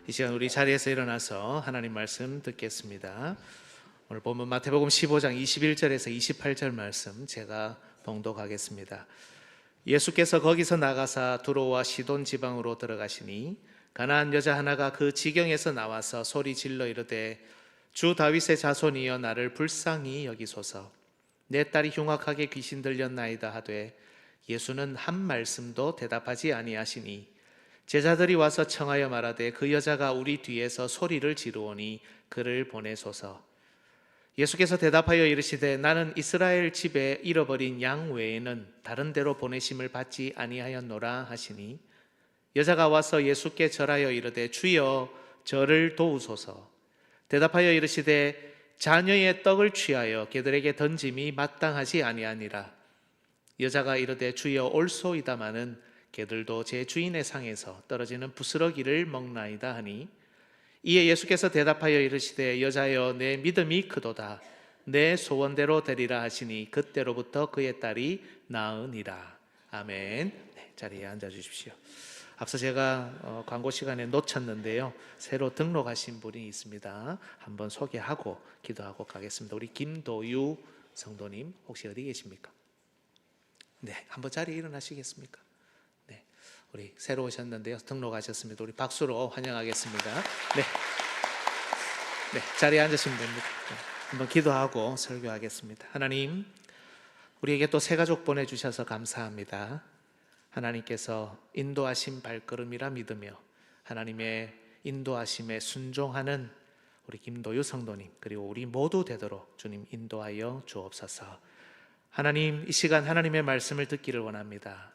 이 시간 우리 자리에서 일어나서 하나님 말씀 듣겠습니다. 오늘 본문 마태복음 15장 21절에서 28절 말씀 제가 봉독하겠습니다. 예수께서 거기서 나가사 두로와 시돈 지방으로 들어가시니 가나안 여자 하나가 그 지경에서 나와서 소리 질러 이르되 주 다윗의 자손이여 나를 불쌍히 여기소서. 내 딸이 흉악하게 귀신 들렸나이다 하되 예수는 한 말씀도 대답하지 아니하시니 제자들이 와서 청하여 말하되 그 여자가 우리 뒤에서 소리를 지르오니 그를 보내소서. 예수께서 대답하여 이르시되 나는 이스라엘 집에 잃어버린 양 외에는 다른 데로 보내심을 받지 아니하였노라 하시니 여자가 와서 예수께 절하여 이르되 주여 저를 도우소서. 대답하여 이르시되 자녀의 떡을 취하여 개들에게 던짐이 마땅하지 아니하니라. 여자가 이르되 주여 옳소이다마는 개들도 제 주인의 상에서 떨어지는 부스러기를 먹나이다 하니 이에 예수께서 대답하여 이르시되 여자여 내 믿음이 크도다. 내 소원대로 되리라 하시니 그때로부터 그의 딸이 나으니라. 아멘. 자리에 앉아주십시오. 앞서 제가 광고 시간에 놓쳤는데요, 새로 등록하신 분이 있습니다. 한번 소개하고 기도하고 가겠습니다. 우리 김도유 성도님 혹시 어디 계십니까? 네, 한번 자리에 일어나시겠습니까? 네, 우리 새로 오셨는데요, 등록하셨습니다. 우리 박수로 환영하겠습니다. 네, 자리에 앉으시면 됩니다. 네, 한번 기도하고 설교하겠습니다. 하나님, 우리에게 또 새 가족 보내주셔서 감사합니다. 하나님께서 인도하신 발걸음이라 믿으며 하나님의 인도하심에 순종하는 우리 김도유 성도님 그리고 우리 모두 되도록 주님 인도하여 주옵소서. 하나님, 이 시간 하나님의 말씀을 듣기를 원합니다.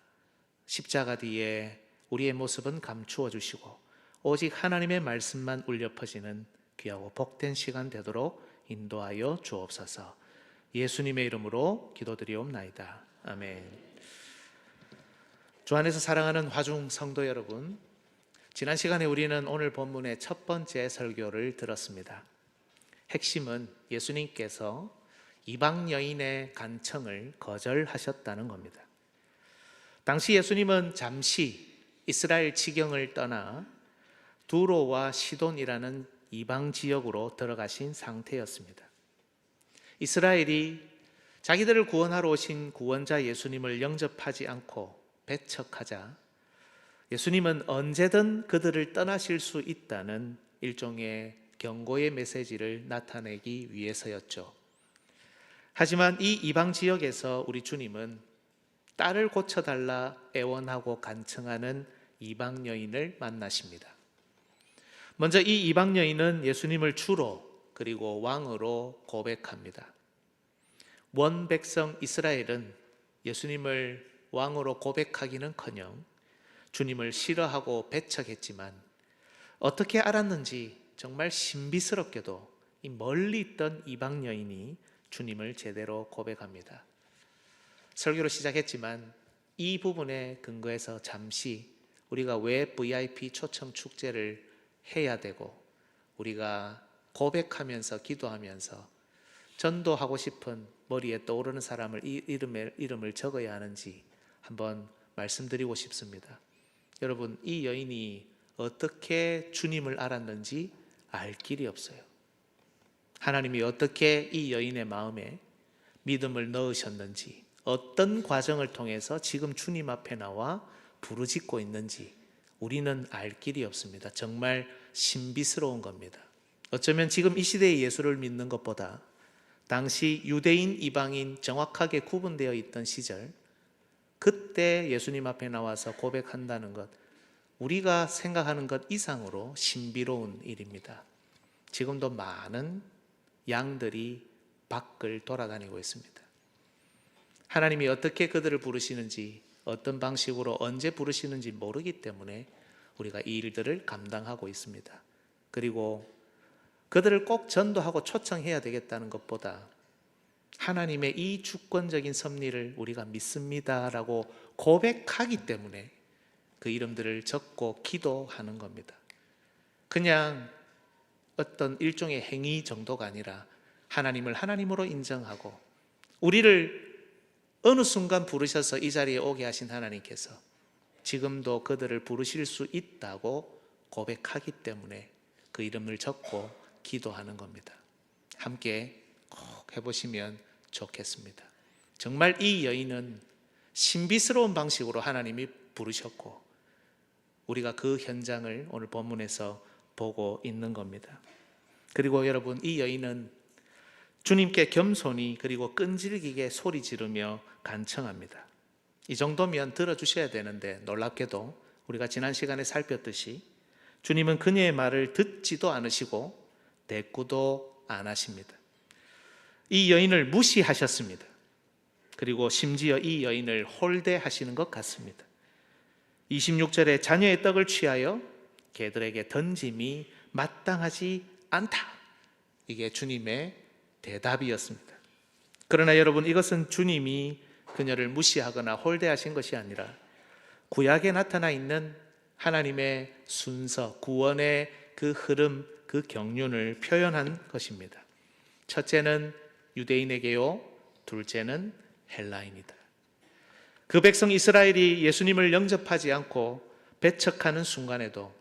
십자가 뒤에 우리의 모습은 감추어 주시고 오직 하나님의 말씀만 울려 퍼지는 귀하고 복된 시간 되도록 인도하여 주옵소서. 예수님의 이름으로 기도드리옵나이다. 아멘. 주 안에서 사랑하는 화중 성도 여러분, 지난 시간에 우리는 오늘 본문의 첫 번째 설교를 들었습니다. 핵심은 예수님께서 이방 여인의 간청을 거절하셨다는 겁니다. 당시 예수님은 잠시 이스라엘 지경을 떠나 두로와 시돈이라는 이방 지역으로 들어가신 상태였습니다. 이스라엘이 자기들을 구원하러 오신 구원자 예수님을 영접하지 않고 배척하자 예수님은 언제든 그들을 떠나실 수 있다는 일종의 경고의 메시지를 나타내기 위해서였죠. 하지만 이 이방 지역에서 우리 주님은 딸을 고쳐달라 애원하고 간청하는 이방 여인을 만나십니다. 먼저 이 이방 여인은 예수님을 주로 그리고 왕으로 고백합니다. 원 백성 이스라엘은 예수님을 왕으로 고백하기는커녕 주님을 싫어하고 배척했지만 어떻게 알았는지 정말 신비스럽게도 이 멀리 있던 이방 여인이 주님을 제대로 고백합니다. 설교로 시작했지만 이 부분에 근거해서 잠시 우리가 왜 VIP 초청 축제를 해야 되고 우리가 고백하면서 기도하면서 전도하고 싶은 머리에 떠오르는 사람을 이름을 적어야 하는지 한번 말씀드리고 싶습니다. 여러분, 이 여인이 어떻게 주님을 알았는지 알 길이 없어요. 하나님이 어떻게 이 여인의 마음에 믿음을 넣으셨는지, 어떤 과정을 통해서 지금 주님 앞에 나와 부르짖고 있는지 우리는 알 길이 없습니다. 정말 신비스러운 겁니다. 어쩌면 지금 이 시대의 예수를 믿는 것보다 당시 유대인, 이방인 정확하게 구분되어 있던 시절, 그때 예수님 앞에 나와서 고백한다는 것, 우리가 생각하는 것 이상으로 신비로운 일입니다. 지금도 많은 양들이 밖을 돌아다니고 있습니다. 하나님이 어떻게 그들을 부르시는지, 어떤 방식으로 언제 부르시는지 모르기 때문에 우리가 이 일들을 감당하고 있습니다. 그리고 그들을 꼭 전도하고 초청해야 되겠다는 것보다 하나님의 이 주권적인 섭리를 우리가 믿습니다라고 고백하기 때문에 그 이름들을 적고 기도하는 겁니다. 그냥 어떤 일종의 행위 정도가 아니라 하나님을 하나님으로 인정하고 우리를 어느 순간 부르셔서 이 자리에 오게 하신 하나님께서 지금도 그들을 부르실 수 있다고 고백하기 때문에 그 이름을 적고 기도하는 겁니다. 함께 꼭 해보시면 좋겠습니다. 정말 이 여인은 신비스러운 방식으로 하나님이 부르셨고 우리가 그 현장을 오늘 본문에서 보고 있는 겁니다. 그리고 여러분, 이 여인은 주님께 겸손히 그리고 끈질기게 소리 지르며 간청합니다. 이 정도면 들어주셔야 되는데 놀랍게도 우리가 지난 시간에 살폈듯이 주님은 그녀의 말을 듣지도 않으시고 대꾸도 안 하십니다. 이 여인을 무시하셨습니다. 그리고 심지어 이 여인을 홀대하시는 것 같습니다. 26절에 자녀의 떡을 취하여 개들에게 던짐이 마땅하지 않다. 이게 주님의 대답이었습니다. 그러나 여러분, 이것은 주님이 그녀를 무시하거나 홀대하신 것이 아니라 구약에 나타나 있는 하나님의 순서, 구원의 그 흐름, 그 경륜을 표현한 것입니다. 첫째는 유대인에게요, 둘째는 헬라인이다. 그 백성 이스라엘이 예수님을 영접하지 않고 배척하는 순간에도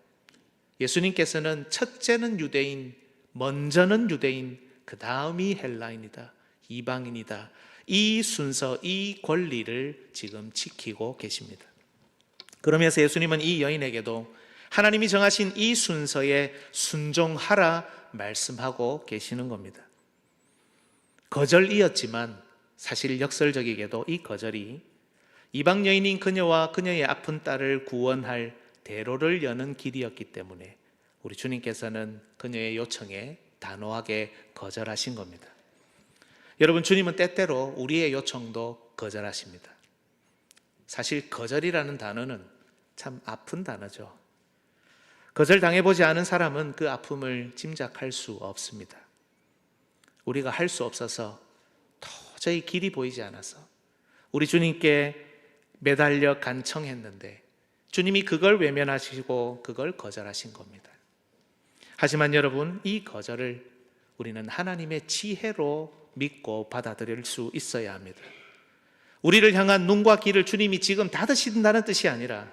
예수님께서는 첫째는 유대인, 먼저는 유대인, 그 다음이 헬라인이다, 이방인이다. 이 순서, 이 권리를 지금 지키고 계십니다. 그러면서 예수님은 이 여인에게도 하나님이 정하신 이 순서에 순종하라 말씀하고 계시는 겁니다. 거절이었지만 사실 역설적이게도 이 거절이 이방 여인인 그녀와 그녀의 아픈 딸을 구원할 대로를 여는 길이었기 때문에 우리 주님께서는 그녀의 요청에 단호하게 거절하신 겁니다. 여러분, 주님은 때때로 우리의 요청도 거절하십니다. 사실 거절이라는 단어는 참 아픈 단어죠. 거절당해보지 않은 사람은 그 아픔을 짐작할 수 없습니다. 우리가 할 수 없어서 도저히 길이 보이지 않아서 우리 주님께 매달려 간청했는데 주님이 그걸 외면하시고 그걸 거절하신 겁니다. 하지만 여러분, 이 거절을 우리는 하나님의 지혜로 믿고 받아들일 수 있어야 합니다. 우리를 향한 눈과 귀를 주님이 지금 닫으신다는 뜻이 아니라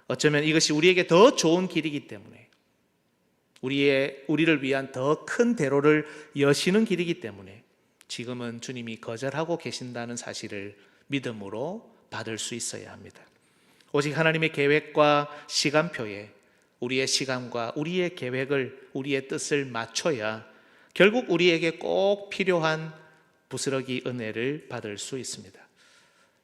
어쩌면 이것이 우리에게 더 좋은 길이기 때문에 우리를 위한 더 큰 대로를 여시는 길이기 때문에 지금은 주님이 거절하고 계신다는 사실을 믿음으로 받을 수 있어야 합니다. 오직 하나님의 계획과 시간표에 우리의 시간과 우리의 계획을, 우리의 뜻을 맞춰야 결국 우리에게 꼭 필요한 부스러기 은혜를 받을 수 있습니다.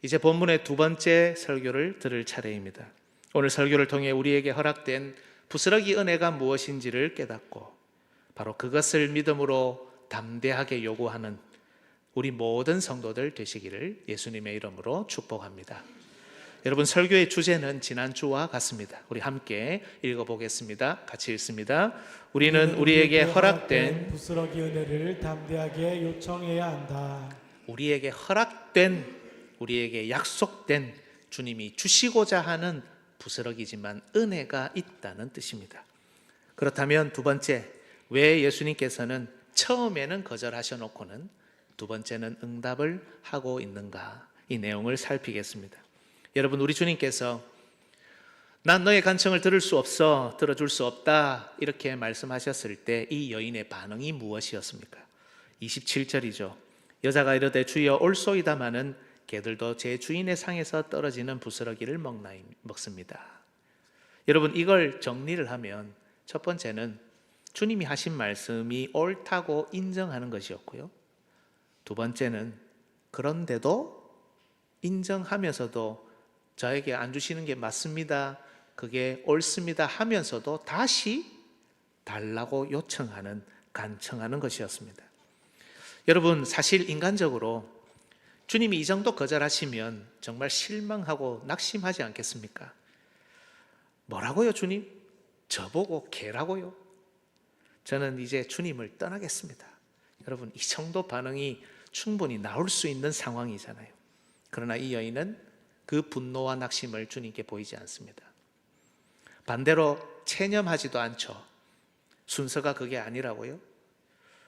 이제 본문의 두 번째 설교를 들을 차례입니다. 오늘 설교를 통해 우리에게 허락된 부스러기 은혜가 무엇인지를 깨닫고 바로 그것을 믿음으로 담대하게 요구하는 우리 모든 성도들 되시기를 예수님의 이름으로 축복합니다. 여러분, 설교의 주제는 지난주와 같습니다. 우리 함께 읽어보겠습니다. 같이 읽습니다. 우리는 우리에게 허락된 부스러기 은혜를 담대하게 요청해야 한다. 우리에게 허락된, 우리에게 약속된 주님이 주시고자 하는 부스러기지만 은혜가 있다는 뜻입니다. 그렇다면 두 번째, 왜 예수님께서는 처음에는 거절하셔 놓고는 두 번째는 응답을 하고 있는가? 이 내용을 살피겠습니다. 여러분, 우리 주님께서 난 너의 간청을 들을 수 없어, 들어줄 수 없다 이렇게 말씀하셨을 때 이 여인의 반응이 무엇이었습니까? 27절이죠. 여자가 이르되 주여 올소이다마는 개들도 제 주인의 상에서 떨어지는 부스러기를 먹습니다. 여러분, 이걸 정리를 하면 첫 번째는 주님이 하신 말씀이 옳다고 인정하는 것이었고요. 두 번째는 그런데도 인정하면서도 저에게 안 주시는 게 맞습니다, 그게 옳습니다 하면서도 다시 달라고 요청하는, 간청하는 것이었습니다. 여러분, 사실 인간적으로 주님이 이 정도 거절하시면 정말 실망하고 낙심하지 않겠습니까? 뭐라고요, 주님? 저보고 개라고요? 저는 이제 주님을 떠나겠습니다. 여러분, 이 정도 반응이 충분히 나올 수 있는 상황이잖아요. 그러나 이 여인은 그 분노와 낙심을 주님께 보이지 않습니다. 반대로 체념하지도 않죠. 순서가 그게 아니라고요?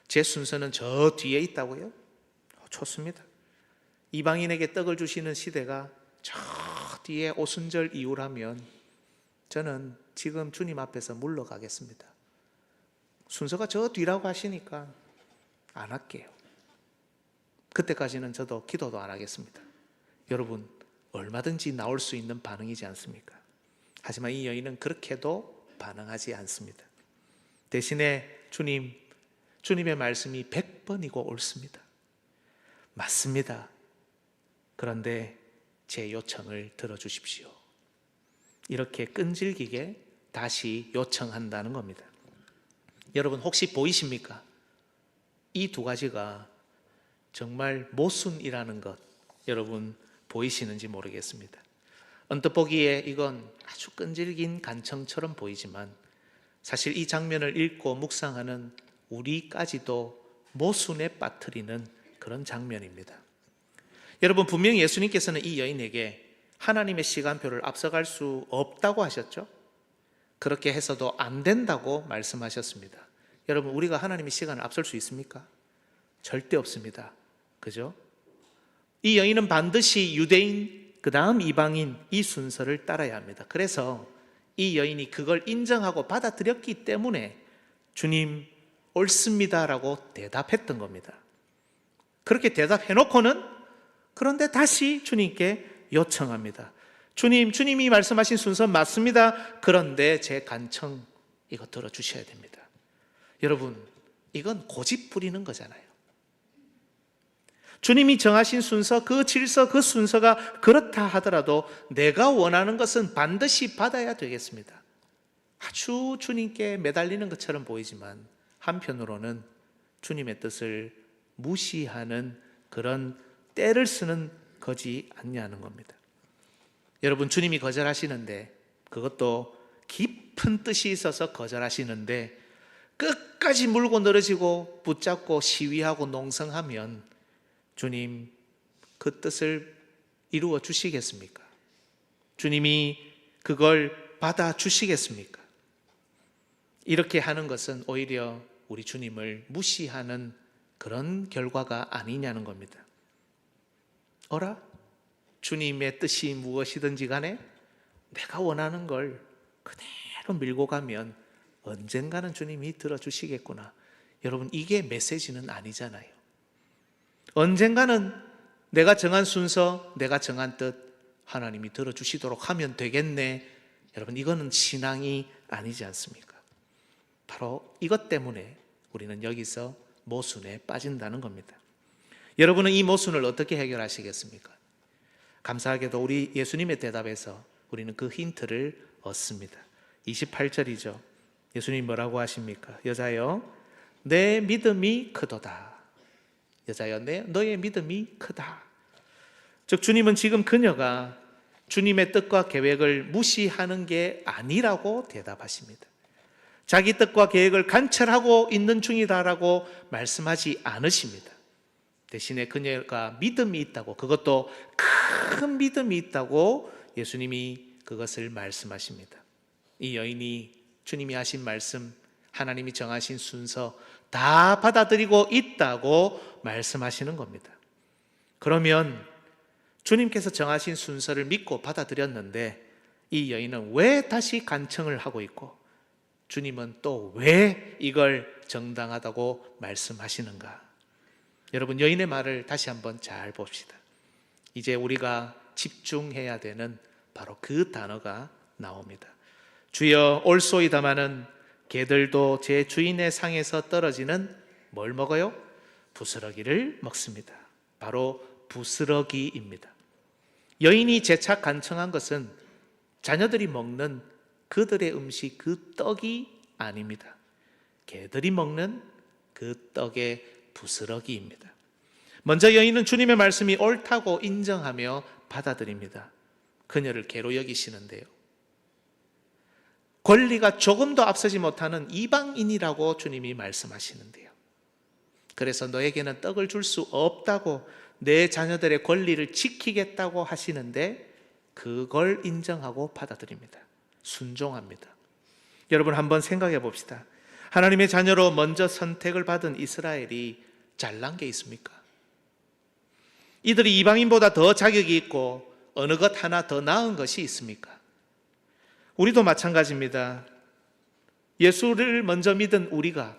제 순서는 저 뒤에 있다고요? 좋습니다. 이방인에게 떡을 주시는 시대가 저 뒤에 오순절 이후라면 저는 지금 주님 앞에서 물러가겠습니다. 순서가 저 뒤라고 하시니까 안 할게요. 그때까지는 저도 기도도 안 하겠습니다. 여러분, 얼마든지 나올 수 있는 반응이지 않습니까? 하지만 이 여인은 그렇게도 반응하지 않습니다. 대신에 주님의 말씀이 100번이고 옳습니다. 맞습니다. 그런데 제 요청을 들어주십시오. 이렇게 끈질기게 다시 요청한다는 겁니다. 여러분, 혹시 보이십니까? 이 두 가지가 정말 모순이라는 것, 여러분 보이시는지 모르겠습니다. 언뜻 보기에 이건 아주 끈질긴 간청처럼 보이지만 사실 이 장면을 읽고 묵상하는 우리까지도 모순에 빠뜨리는 그런 장면입니다. 여러분, 분명히 예수님께서는 이 여인에게 하나님의 시간표를 앞서갈 수 없다고 하셨죠? 그렇게 해서도 안 된다고 말씀하셨습니다. 여러분, 우리가 하나님의 시간을 앞설 수 있습니까? 절대 없습니다. 그죠? 이 여인은 반드시 유대인, 그 다음 이방인, 이 순서를 따라야 합니다. 그래서 이 여인이 그걸 인정하고 받아들였기 때문에 주님, 옳습니다라고 대답했던 겁니다. 그렇게 대답해놓고는 그런데 다시 주님께 요청합니다. 주님이 말씀하신 순서 맞습니다. 그런데 제 간청 이거 들어주셔야 됩니다. 여러분, 이건 고집 부리는 거잖아요. 주님이 정하신 순서, 그 질서, 그 순서가 그렇다 하더라도 내가 원하는 것은 반드시 받아야 되겠습니다. 아주 주님께 매달리는 것처럼 보이지만 한편으로는 주님의 뜻을 무시하는 그런 때를 쓰는 거지 않냐는 겁니다. 여러분, 주님이 거절하시는데, 그것도 깊은 뜻이 있어서 거절하시는데 끝까지 물고 늘어지고 붙잡고 시위하고 농성하면 주님 그 뜻을 이루어 주시겠습니까? 주님이 그걸 받아 주시겠습니까? 이렇게 하는 것은 오히려 우리 주님을 무시하는 그런 결과가 아니냐는 겁니다. 어라? 주님의 뜻이 무엇이든지 간에 내가 원하는 걸 그대로 밀고 가면 언젠가는 주님이 들어주시겠구나. 여러분, 이게 메시지는 아니잖아요. 언젠가는 내가 정한 순서, 내가 정한 뜻 하나님이 들어주시도록 하면 되겠네. 여러분, 이거는 신앙이 아니지 않습니까? 바로 이것 때문에 우리는 여기서 모순에 빠진다는 겁니다. 여러분은 이 모순을 어떻게 해결하시겠습니까? 감사하게도 우리 예수님의 대답에서 우리는 그 힌트를 얻습니다. 28절이죠. 예수님 뭐라고 하십니까? 여자여, 내 믿음이 크도다. 여자여, 너의 믿음이 크다. 즉, 주님은 지금 그녀가 주님의 뜻과 계획을 무시하는 게 아니라고 대답하십니다. 자기 뜻과 계획을 관철하고 있는 중이다라고 말씀하지 않으십니다. 대신에 그녀가 믿음이 있다고, 그것도 큰 믿음이 있다고 예수님이 그것을 말씀하십니다. 이 여인이 주님이 하신 말씀, 하나님이 정하신 순서 다 받아들이고 있다고 말씀하시는 겁니다. 그러면 주님께서 정하신 순서를 믿고 받아들였는데 이 여인은 왜 다시 간청을 하고 있고 주님은 또 왜 이걸 정당하다고 말씀하시는가? 여러분, 여인의 말을 다시 한번 잘 봅시다. 이제 우리가 집중해야 되는 바로 그 단어가 나옵니다. 주여, 올소이다마는 개들도 제 주인의 상에서 떨어지는 뭘 먹어요? 부스러기를 먹습니다. 바로 부스러기입니다. 여인이 재차 간청한 것은 자녀들이 먹는 그들의 음식, 그 떡이 아닙니다. 개들이 먹는 그 떡의 부스러기입니다. 먼저 여인은 주님의 말씀이 옳다고 인정하며 받아들입니다. 그녀를 개로 여기시는데요, 권리가 조금도 앞서지 못하는 이방인이라고 주님이 말씀하시는데요, 그래서 너에게는 떡을 줄 수 없다고, 내 자녀들의 권리를 지키겠다고 하시는데 그걸 인정하고 받아들입니다. 순종합니다. 여러분, 한번 생각해 봅시다. 하나님의 자녀로 먼저 선택을 받은 이스라엘이 잘난 게 있습니까? 이들이 이방인보다 더 자격이 있고 어느 것 하나 더 나은 것이 있습니까? 우리도 마찬가지입니다. 예수를 먼저 믿은 우리가,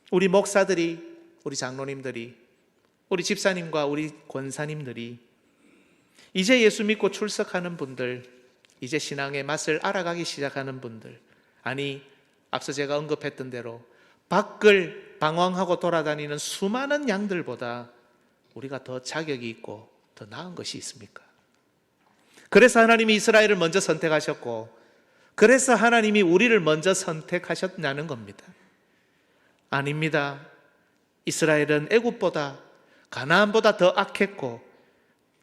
우리 목사들이, 우리 장로님들이, 우리 집사님과 우리 권사님들이, 이제 예수 믿고 출석하는 분들, 이제 신앙의 맛을 알아가기 시작하는 분들, 아니 앞서 제가 언급했던 대로 밖을 방황하고 돌아다니는 수많은 양들보다 우리가 더 자격이 있고 더 나은 것이 있습니까? 그래서 하나님이 이스라엘을 먼저 선택하셨고, 그래서 하나님이 우리를 먼저 선택하셨냐는 겁니다. 아닙니다. 이스라엘은 애굽보다, 가나안보다 더 악했고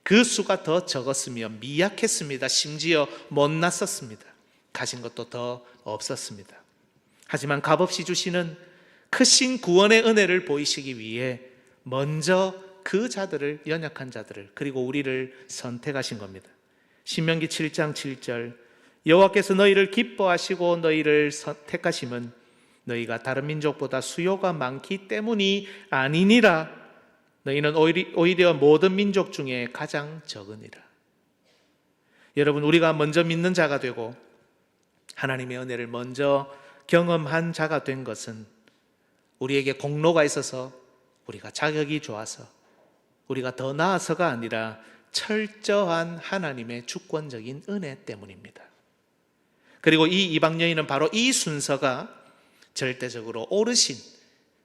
그 수가 더 적었으며 미약했습니다. 심지어 못났었습니다. 가진 것도 더 없었습니다. 하지만 값없이 주시는 크신 구원의 은혜를 보이시기 위해 먼저 그 자들을, 연약한 자들을, 그리고 우리를 선택하신 겁니다. 신명기 7장 7절, 여호와께서 너희를 기뻐하시고 너희를 택하심은 너희가 다른 민족보다 수요가 많기 때문이 아니니라. 너희는 오히려 모든 민족 중에 가장 적으니라. 여러분, 우리가 먼저 믿는 자가 되고 하나님의 은혜를 먼저 경험한 자가 된 것은 우리에게 공로가 있어서, 우리가 자격이 좋아서, 우리가 더 나아서가 아니라 철저한 하나님의 주권적인 은혜 때문입니다. 그리고 이 이방 여인은 바로 이 순서가 절대적으로 옳으신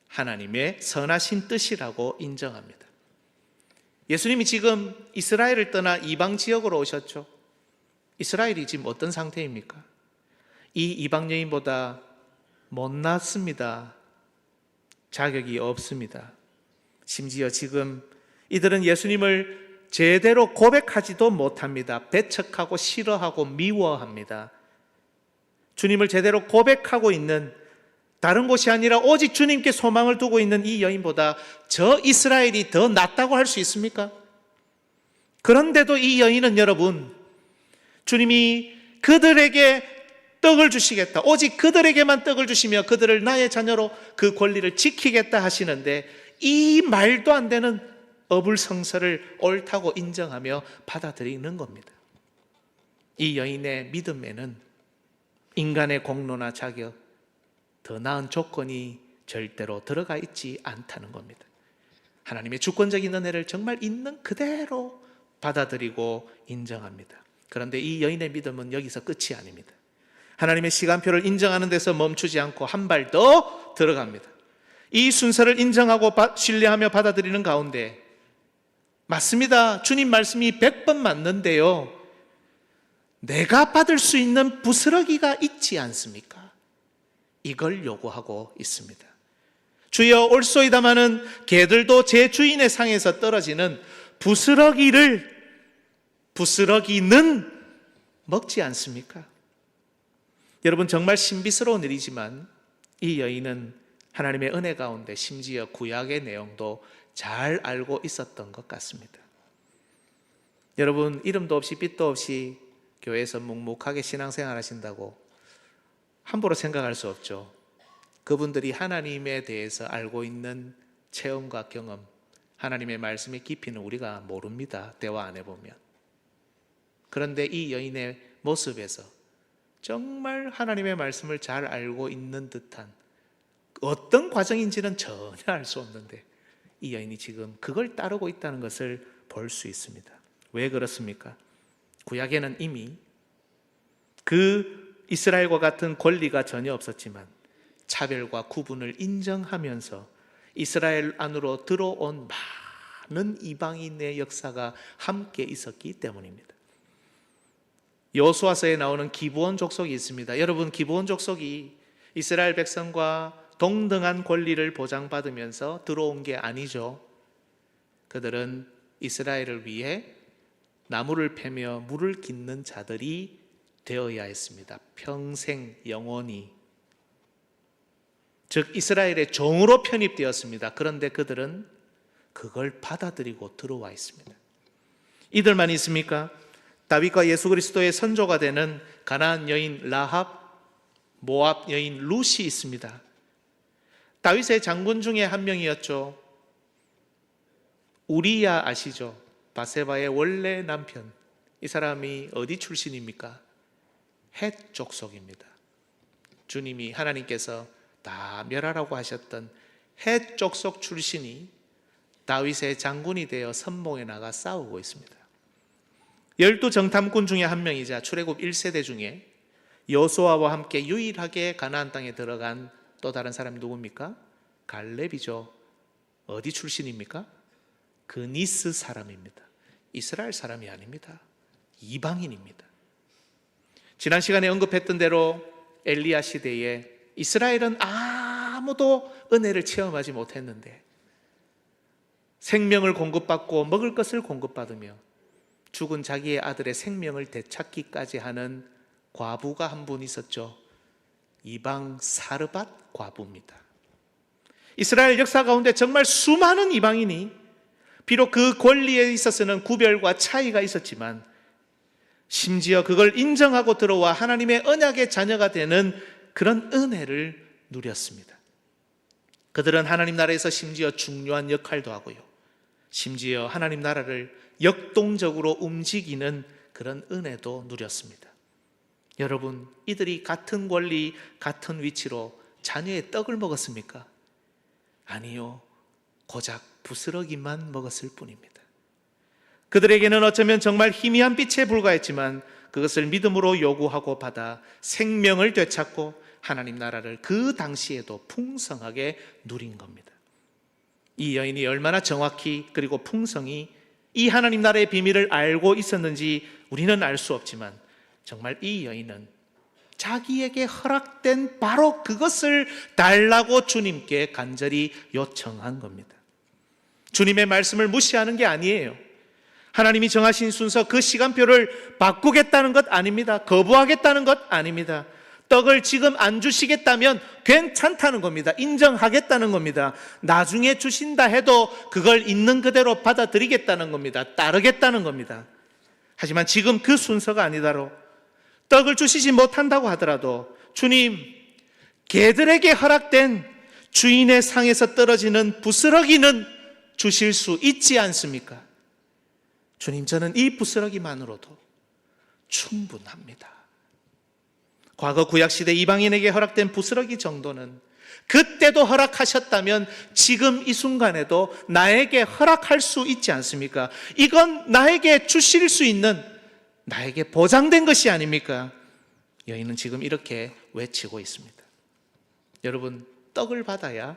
하나님의 선하신 뜻이라고 인정합니다. 예수님이 지금 이스라엘을 떠나 이방 지역으로 오셨죠. 이스라엘이 지금 어떤 상태입니까? 이 이방 여인보다 못났습니다. 자격이 없습니다. 심지어 지금 이들은 예수님을 제대로 고백하지도 못합니다. 배척하고 싫어하고 미워합니다. 주님을 제대로 고백하고 있는, 다른 곳이 아니라 오직 주님께 소망을 두고 있는 이 여인보다 저 이스라엘이 더 낫다고 할 수 있습니까? 그런데도 이 여인은, 여러분, 주님이 그들에게 떡을 주시겠다, 오직 그들에게만 떡을 주시며 그들을 나의 자녀로 그 권리를 지키겠다 하시는데, 이 말도 안 되는 어불성설을 옳다고 인정하며 받아들이는 겁니다. 이 여인의 믿음에는 인간의 공로나 자격, 더 나은 조건이 절대로 들어가 있지 않다는 겁니다. 하나님의 주권적인 은혜를 정말 있는 그대로 받아들이고 인정합니다. 그런데 이 여인의 믿음은 여기서 끝이 아닙니다. 하나님의 시간표를 인정하는 데서 멈추지 않고 한 발 더 들어갑니다. 이 순서를 인정하고 신뢰하며 받아들이는 가운데, 맞습니다. 주님 말씀이 100번 맞는데요, 내가 받을 수 있는 부스러기가 있지 않습니까? 이걸 요구하고 있습니다. 주여 올소이다마는 개들도 제 주인의 상에서 떨어지는 부스러기는 먹지 않습니까? 여러분, 정말 신비스러운 일이지만 이 여인은 하나님의 은혜 가운데 심지어 구약의 내용도 잘 알고 있었던 것 같습니다. 여러분, 이름도 없이 빛도 없이 교회에서 묵묵하게 신앙생활 하신다고 함부로 생각할 수 없죠. 그분들이 하나님에 대해서 알고 있는 체험과 경험, 하나님의 말씀의 깊이는 우리가 모릅니다. 대화 안 해보면. 그런데 이 여인의 모습에서 정말 하나님의 말씀을 잘 알고 있는 듯한, 어떤 과정인지는 전혀 알 수 없는데 이 여인이 지금 그걸 따르고 있다는 것을 볼 수 있습니다. 왜 그렇습니까? 구약에는 이미 그 이스라엘과 같은 권리가 전혀 없었지만 차별과 구분을 인정하면서 이스라엘 안으로 들어온 많은 이방인의 역사가 함께 있었기 때문입니다. 여호수아서에 나오는 기브온 족속이 있습니다. 여러분, 기브온 족속이 이스라엘 백성과 동등한 권리를 보장받으면서 들어온 게 아니죠. 그들은 이스라엘을 위해 나무를 패며 물을 깃는 자들이 되어야 했습니다. 평생 영원히. 즉 이스라엘의 종으로 편입되었습니다. 그런데 그들은 그걸 받아들이고 들어와 있습니다. 이들만 있습니까? 다윗과 예수 그리스도의 선조가 되는 가나안 여인 라합, 모압 여인 룻이 있습니다. 다윗의 장군 중에 한 명이었죠. 우리야 아시죠? 바세바의 원래 남편. 이 사람이 어디 출신입니까? 헷 족속입니다. 주님이 하나님께서 다 멸하라고 하셨던 헷 족속 출신이 다윗의 장군이 되어 선봉에 나가 싸우고 있습니다. 12정탐꾼 중에 한 명이자 출애굽 1세대 중에 여호수아와 함께 유일하게 가나안 땅에 들어간 또 다른 사람이 누굽니까? 갈렙이죠. 어디 출신입니까? 그니스 사람입니다. 이스라엘 사람이 아닙니다. 이방인입니다. 지난 시간에 언급했던 대로 엘리야 시대에 이스라엘은 아무도 은혜를 체험하지 못했는데 생명을 공급받고 먹을 것을 공급받으며 죽은 자기의 아들의 생명을 되찾기까지 하는 과부가 한 분 있었죠. 이방 사르밧 과부입니다. 이스라엘 역사 가운데 정말 수많은 이방인이 비록 그 권리에 있어서는 구별과 차이가 있었지만 심지어 그걸 인정하고 들어와 하나님의 언약의 자녀가 되는 그런 은혜를 누렸습니다. 그들은 하나님 나라에서 심지어 중요한 역할도 하고요, 심지어 하나님 나라를 역동적으로 움직이는 그런 은혜도 누렸습니다. 여러분, 이들이 같은 권리, 같은 위치로 자녀의 떡을 먹었습니까? 아니요, 고작 부스러기만 먹었을 뿐입니다. 그들에게는 어쩌면 정말 희미한 빛에 불과했지만 그것을 믿음으로 요구하고 받아 생명을 되찾고 하나님 나라를 그 당시에도 풍성하게 누린 겁니다. 이 여인이 얼마나 정확히 그리고 풍성히 이 하나님 나라의 비밀을 알고 있었는지 우리는 알 수 없지만 정말 이 여인은 자기에게 허락된 바로 그것을 달라고 주님께 간절히 요청한 겁니다. 주님의 말씀을 무시하는 게 아니에요. 하나님이 정하신 순서, 그 시간표를 바꾸겠다는 것 아닙니다. 거부하겠다는 것 아닙니다. 떡을 지금 안 주시겠다면 괜찮다는 겁니다. 인정하겠다는 겁니다. 나중에 주신다 해도 그걸 있는 그대로 받아들이겠다는 겁니다. 따르겠다는 겁니다. 하지만 지금 그 순서가 아니다로 떡을 주시지 못한다고 하더라도 주님, 개들에게 허락된 주인의 상에서 떨어지는 부스러기는 주실 수 있지 않습니까? 주님, 저는 이 부스러기만으로도 충분합니다. 과거 구약시대 이방인에게 허락된 부스러기 정도는 그때도 허락하셨다면 지금 이 순간에도 나에게 허락할 수 있지 않습니까? 이건 나에게 주실 수 있는, 나에게 보장된 것이 아닙니까? 여인은 지금 이렇게 외치고 있습니다. 여러분, 떡을 받아야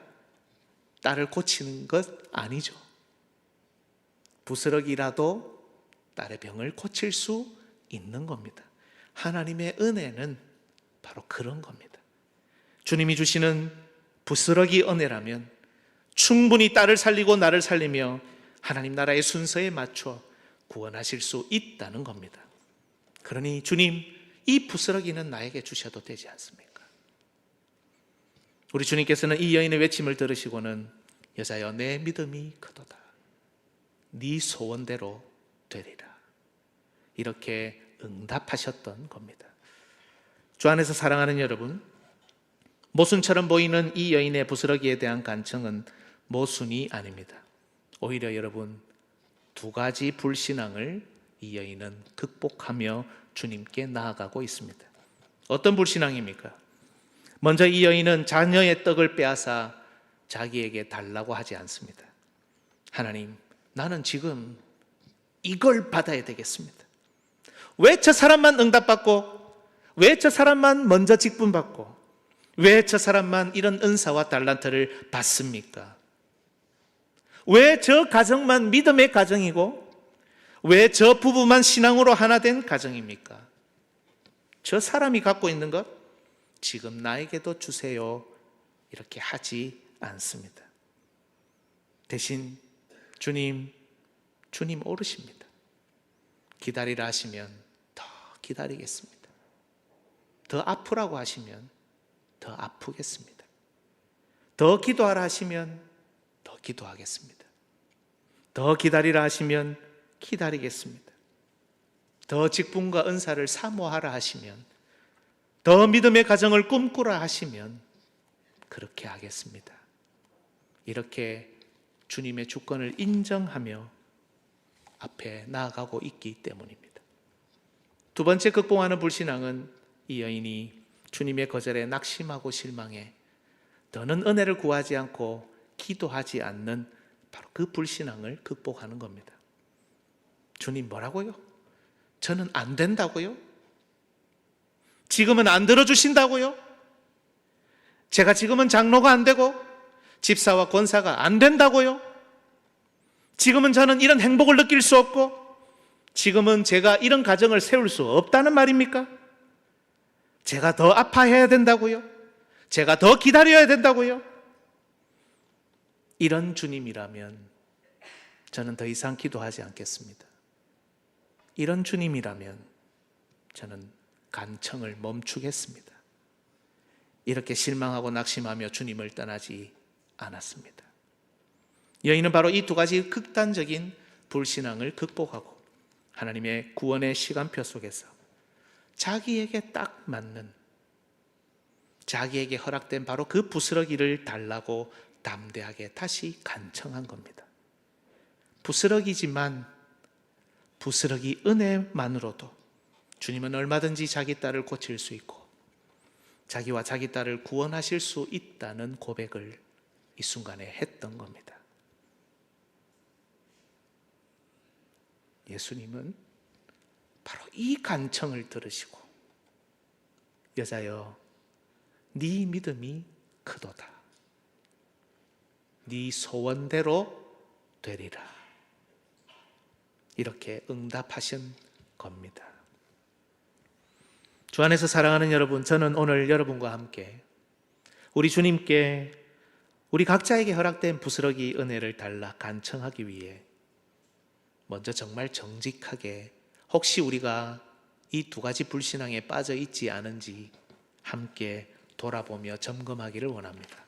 딸을 고치는 것 아니죠. 부스러기라도 딸의 병을 고칠 수 있는 겁니다. 하나님의 은혜는 바로 그런 겁니다. 주님이 주시는 부스러기 은혜라면 충분히 딸을 살리고 나를 살리며 하나님 나라의 순서에 맞춰 구원하실 수 있다는 겁니다. 그러니 주님, 이 부스러기는 나에게 주셔도 되지 않습니까? 우리 주님께서는 이 여인의 외침을 들으시고는 여자여, 내 믿음이 크도다, 네 소원대로 되리라, 이렇게 응답하셨던 겁니다. 주 안에서 사랑하는 여러분, 모순처럼 보이는 이 여인의 부스러기에 대한 간청은 모순이 아닙니다. 오히려 여러분, 두 가지 불신앙을 이 여인은 극복하며 주님께 나아가고 있습니다. 어떤 불신앙입니까? 먼저 이 여인은 자녀의 떡을 빼앗아 자기에게 달라고 하지 않습니다. 하나님, 나는 지금 이걸 받아야 되겠습니다. 왜 저 사람만 응답받고, 왜 저 사람만 먼저 직분받고, 왜 저 사람만 이런 은사와 달란트를 받습니까? 왜 저 가정만 믿음의 가정이고, 왜 저 부부만 신앙으로 하나 된 가정입니까? 저 사람이 갖고 있는 것 지금 나에게도 주세요, 이렇게 하지 않습니다. 대신 주님 오르십니다. 기다리라 하시면 더 기다리겠습니다. 더 아프라고 하시면 더 아프겠습니다. 더 기도하라 하시면 더 기도하겠습니다. 더 기다리라 하시면 기다리겠습니다. 더 직분과 은사를 사모하라 하시면, 더 믿음의 가정을 꿈꾸라 하시면 그렇게 하겠습니다. 이렇게 주님의 주권을 인정하며 앞에 나아가고 있기 때문입니다. 두 번째 극복하는 불신앙은 이 여인이 주님의 거절에 낙심하고 실망해 더는 은혜를 구하지 않고 기도하지 않는 바로 그 불신앙을 극복하는 겁니다. 주님 뭐라고요? 저는 안 된다고요? 지금은 안 들어주신다고요? 제가 지금은 장로가 안 되고 집사와 권사가 안 된다고요? 지금은 저는 이런 행복을 느낄 수 없고 지금은 제가 이런 가정을 세울 수 없다는 말입니까? 제가 더 아파해야 된다고요? 제가 더 기다려야 된다고요? 이런 주님이라면 저는 더 이상 기도하지 않겠습니다. 이런 주님이라면 저는 간청을 멈추겠습니다. 이렇게 실망하고 낙심하며 주님을 떠나지 않았습니다. 여인은 바로 이 두 가지 극단적인 불신앙을 극복하고 하나님의 구원의 시간표 속에서 자기에게 딱 맞는, 자기에게 허락된 바로 그 부스러기를 달라고 담대하게 다시 간청한 겁니다. 부스러기지만 부스러기 은혜만으로도 주님은 얼마든지 자기 딸을 고칠 수 있고 자기와 자기 딸을 구원하실 수 있다는 고백을 이 순간에 했던 겁니다. 예수님은 바로 이 간청을 들으시고 여자여 네 믿음이 크도다. 네 소원대로 되리라. 이렇게 응답하신 겁니다. 주 안에서 사랑하는 여러분, 저는 오늘 여러분과 함께 우리 주님께 우리 각자에게 허락된 부스러기 은혜를 달라 간청하기 위해 먼저 정말 정직하게 혹시 우리가 이 두 가지 불신앙에 빠져 있지 않은지 함께 돌아보며 점검하기를 원합니다.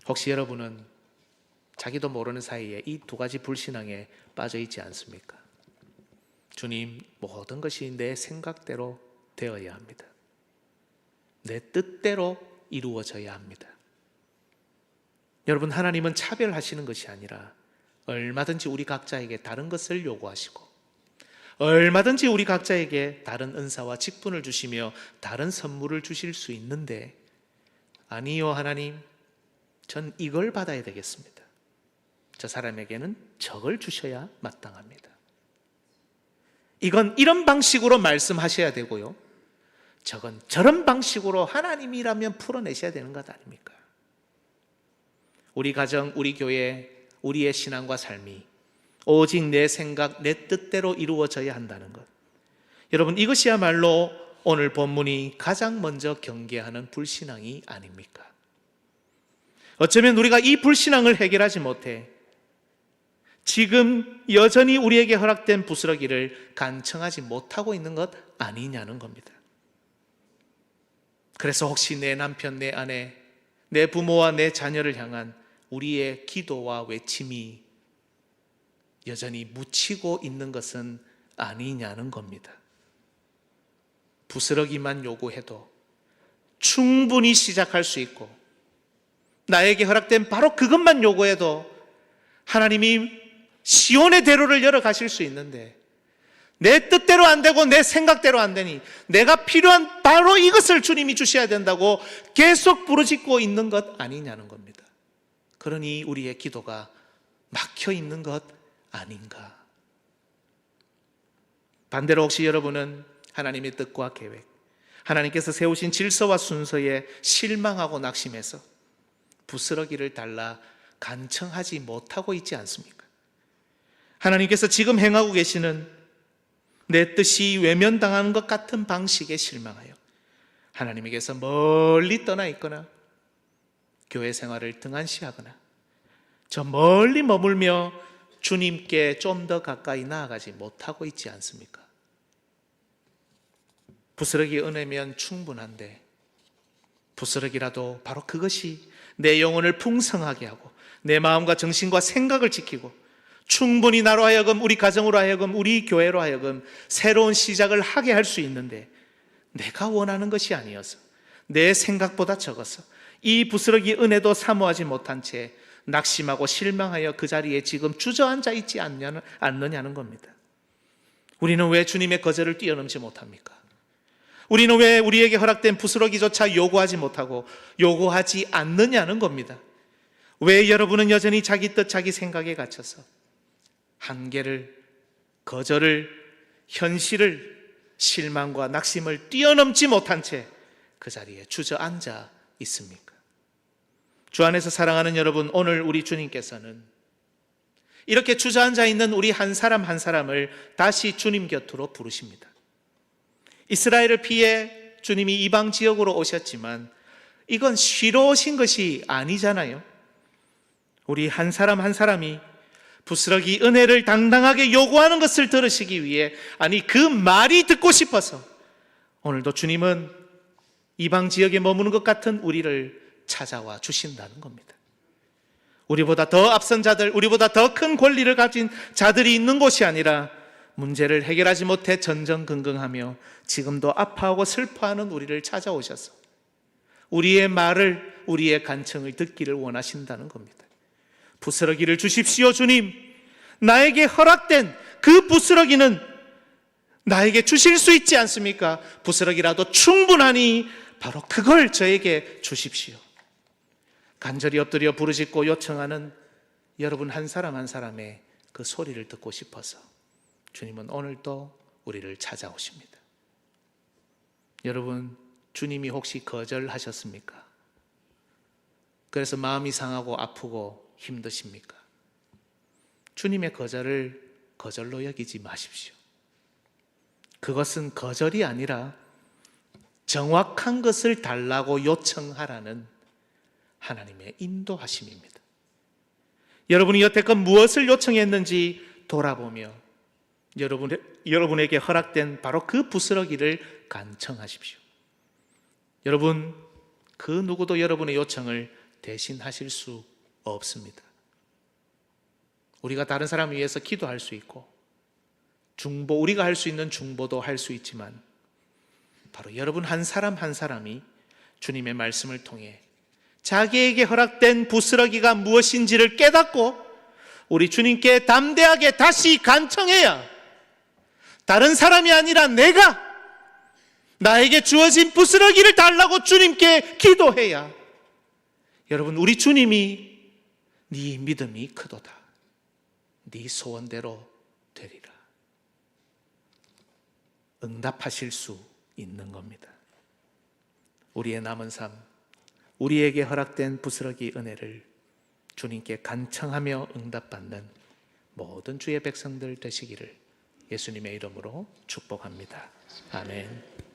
혹시 여러분은 자기도 모르는 사이에 이 두 가지 불신앙에 빠져 있지 않습니까? 주님, 모든 것이 내 생각대로 되어야 합니다. 내 뜻대로 이루어져야 합니다. 여러분, 하나님은 차별하시는 것이 아니라 얼마든지 우리 각자에게 다른 것을 요구하시고 얼마든지 우리 각자에게 다른 은사와 직분을 주시며 다른 선물을 주실 수 있는데 아니요 하나님, 전 이걸 받아야 되겠습니다. 저 사람에게는 저걸 주셔야 마땅합니다. 이건 이런 방식으로 말씀하셔야 되고요, 저건 저런 방식으로 하나님이라면 풀어내셔야 되는 것 아닙니까? 우리 가정, 우리 교회, 우리의 신앙과 삶이 오직 내 생각, 내 뜻대로 이루어져야 한다는 것, 여러분, 이것이야말로 오늘 본문이 가장 먼저 경계하는 불신앙이 아닙니까? 어쩌면 우리가 이 불신앙을 해결하지 못해 지금 여전히 우리에게 허락된 부스러기를 간청하지 못하고 있는 것 아니냐는 겁니다. 그래서 혹시 내 남편, 내 아내, 내 부모와 내 자녀를 향한 우리의 기도와 외침이 여전히 묻히고 있는 것은 아니냐는 겁니다. 부스러기만 요구해도 충분히 시작할 수 있고 나에게 허락된 바로 그것만 요구해도 하나님이 시온의 대로를 열어 가실 수 있는데 내 뜻대로 안 되고 내 생각대로 안 되니 내가 필요한 바로 이것을 주님이 주셔야 된다고 계속 부르짖고 있는 것 아니냐는 겁니다. 그러니 우리의 기도가 막혀 있는 것 아닌가. 반대로 혹시 여러분은 하나님의 뜻과 계획, 하나님께서 세우신 질서와 순서에 실망하고 낙심해서 부스러기를 달라 간청하지 못하고 있지 않습니까? 하나님께서 지금 행하고 계시는 내 뜻이 외면당하는 것 같은 방식에 실망하여 하나님에게서 멀리 떠나 있거나 교회 생활을 등한시하거나 저 멀리 머물며 주님께 좀 더 가까이 나아가지 못하고 있지 않습니까? 부스러기 은혜면 충분한데 부스러기라도 바로 그것이 내 영혼을 풍성하게 하고 내 마음과 정신과 생각을 지키고 충분히 나로 하여금, 우리 가정으로 하여금, 우리 교회로 하여금 새로운 시작을 하게 할 수 있는데 내가 원하는 것이 아니어서 내 생각보다 적어서 이 부스러기 은혜도 사모하지 못한 채 낙심하고 실망하여 그 자리에 지금 주저앉아 있지 않느냐는 겁니다. 우리는 왜 주님의 거절을 뛰어넘지 못합니까? 우리는 왜 우리에게 허락된 부스러기조차 요구하지 못하고 요구하지 않느냐는 겁니다. 왜 여러분은 여전히 자기 뜻, 자기 생각에 갇혀서 한계를, 거절을, 현실을, 실망과 낙심을 뛰어넘지 못한 채 그 자리에 주저앉아 있습니까? 주 안에서 사랑하는 여러분, 오늘 우리 주님께서는 이렇게 주저앉아 있는 우리 한 사람 한 사람을 다시 주님 곁으로 부르십니다. 이스라엘을 피해 주님이 이방 지역으로 오셨지만 이건 쉬러 오신 것이 아니잖아요. 우리 한 사람 한 사람이 부스러기 은혜를 당당하게 요구하는 것을 들으시기 위해, 아니 그 말이 듣고 싶어서 오늘도 주님은 이방 지역에 머무는 것 같은 우리를 찾아와 주신다는 겁니다. 우리보다 더 앞선 자들, 우리보다 더 큰 권리를 가진 자들이 있는 곳이 아니라 문제를 해결하지 못해 전전긍긍하며 지금도 아파하고 슬퍼하는 우리를 찾아오셔서 우리의 말을, 우리의 간청을 듣기를 원하신다는 겁니다. 부스러기를 주십시오, 주님. 나에게 허락된 그 부스러기는 나에게 주실 수 있지 않습니까? 부스러기라도 충분하니 바로 그걸 저에게 주십시오. 간절히 엎드려 부르짖고 요청하는 여러분 한 사람 한 사람의 그 소리를 듣고 싶어서 주님은 오늘도 우리를 찾아오십니다. 여러분, 주님이 혹시 거절하셨습니까? 그래서 마음이 상하고 아프고 힘드십니까? 주님의 거절을 거절로 여기지 마십시오. 그것은 거절이 아니라 정확한 것을 달라고 요청하라는 하나님의 인도하심입니다. 여러분이 여태껏 무엇을 요청했는지 돌아보며 여러분에게 허락된 바로 그 부스러기를 간청하십시오. 여러분, 그 누구도 여러분의 요청을 대신하실 수 없습니다. 우리가 다른 사람을 위해서 기도할 수 있고 우리가 할 수 있는 중보도 할 수 있지만 바로 여러분 한 사람 한 사람이 주님의 말씀을 통해 자기에게 허락된 부스러기가 무엇인지를 깨닫고 우리 주님께 담대하게 다시 간청해야, 다른 사람이 아니라 내가 나에게 주어진 부스러기를 달라고 주님께 기도해야, 여러분, 우리 주님이 네 믿음이 크도다, 네 소원대로 되리라 응답하실 수 있는 겁니다. 우리의 남은 삶, 우리에게 허락된 부스러기 은혜를 주님께 간청하며 응답받는 모든 주의 백성들 되시기를 예수님의 이름으로 축복합니다. 아멘.